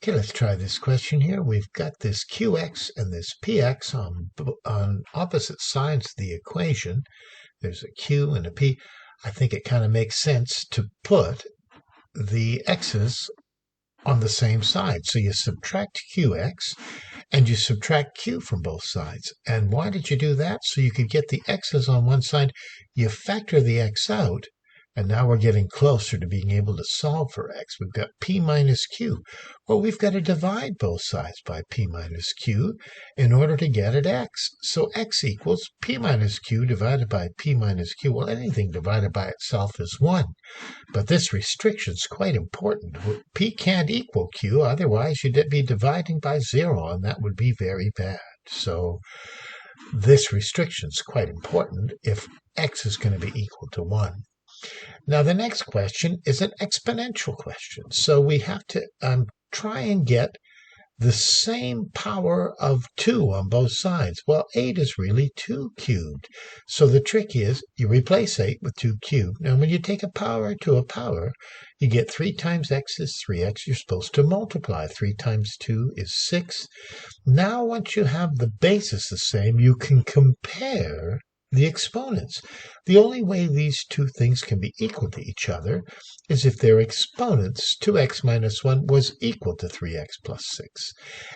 Okay, let's try this question here. We've got this qx and this px on opposite sides of the equation. There's a q and a p. I think it kind of makes sense to put the x's on the same side. So you subtract qx and you subtract q from both sides. And why did you do that? So you could get the x's on one side. You factor the x out. And now we're getting closer to being able to solve for x. We've got p minus q. Well, we've got to divide both sides by p minus q in order to get at x. So x equals p minus q divided by p minus q. Well, anything divided by itself is 1. But this restriction is quite important. P can't equal q, otherwise you'd be dividing by 0, and that would be very bad. So this restriction is quite important if x is going to be equal to 1. Now, the next question is an exponential question. So we have to try and get the same power of 2 on both sides. Well, 8 is really 2 cubed. So the trick is you replace 8 with 2 cubed. Now, when you take a power to a power, you get 3 times x is 3x. You're supposed to multiply. 3 times 2 is 6. Now, once you have the basis the same, you can compare the exponents. The only way these two things can be equal to each other is if their exponents, 2x minus 1, was equal to 3x plus 6.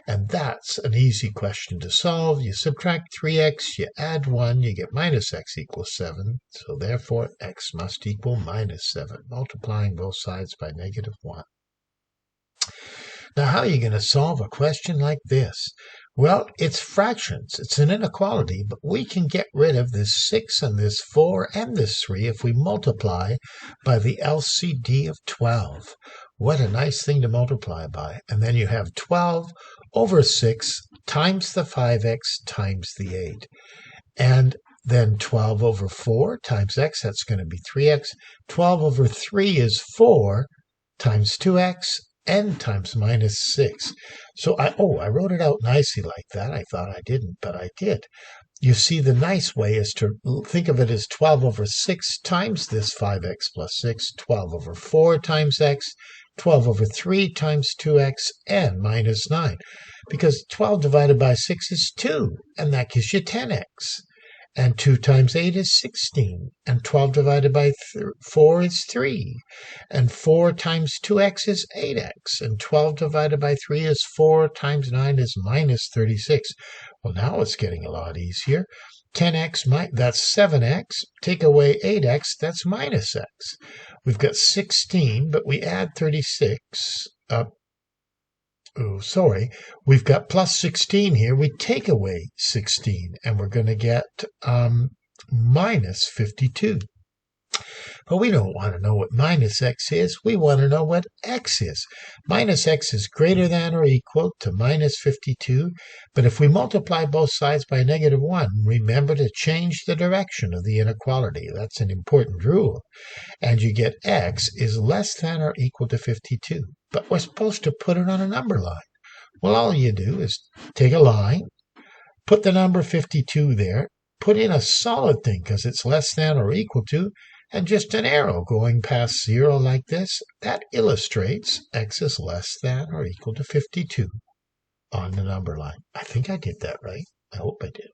And that's an easy question to solve. You subtract 3x, you add 1, you get minus x equals 7. So therefore, x must equal minus 7, multiplying both sides by negative 1. Now, how are you going to solve a question like this? Well, it's fractions. It's an inequality, but we can get rid of this 6 and this 4 and this 3 if we multiply by the LCD of 12. What a nice thing to multiply by. And then you have 12 over 6 times the 5x times the 8. And then 12 over 4 times x, that's going to be 3x. 12 over 3 is 4 times 2x. N times minus 6. So I wrote it out nicely like that. I thought I didn't, but I did. You see, the nice way is to think of it as 12 over 6 times this 5x plus 6, 12 over 4 times x, 12 over 3 times 2x, and minus 9. Because 12 divided by 6 is 2, and that gives you 10x. And 2 times 8 is 16. And 12 divided by 4 is 3. And 4 times 2x is 8x. And 12 divided by 3 is 4 times 9 is minus 36. Well, now it's getting a lot easier. 10x, that's 7x. Take away 8x, that's minus x. We've got 16, but we add 36 up. We've got plus 16 here. We take away 16, and we're going to get minus 52. But we don't want to know what minus x is. We want to know what x is. Minus x is greater than or equal to minus 52. But if we multiply both sides by negative 1, remember to change the direction of the inequality. That's an important rule. And you get x is less than or equal to 52. But we're supposed to put it on a number line. Well, all you do is take a line, put the number 52 there, put in a solid thing because it's less than or equal to, and just an arrow going past 0 like this. That illustrates x is less than or equal to 52 on the number line. I think I did that right. I hope I did.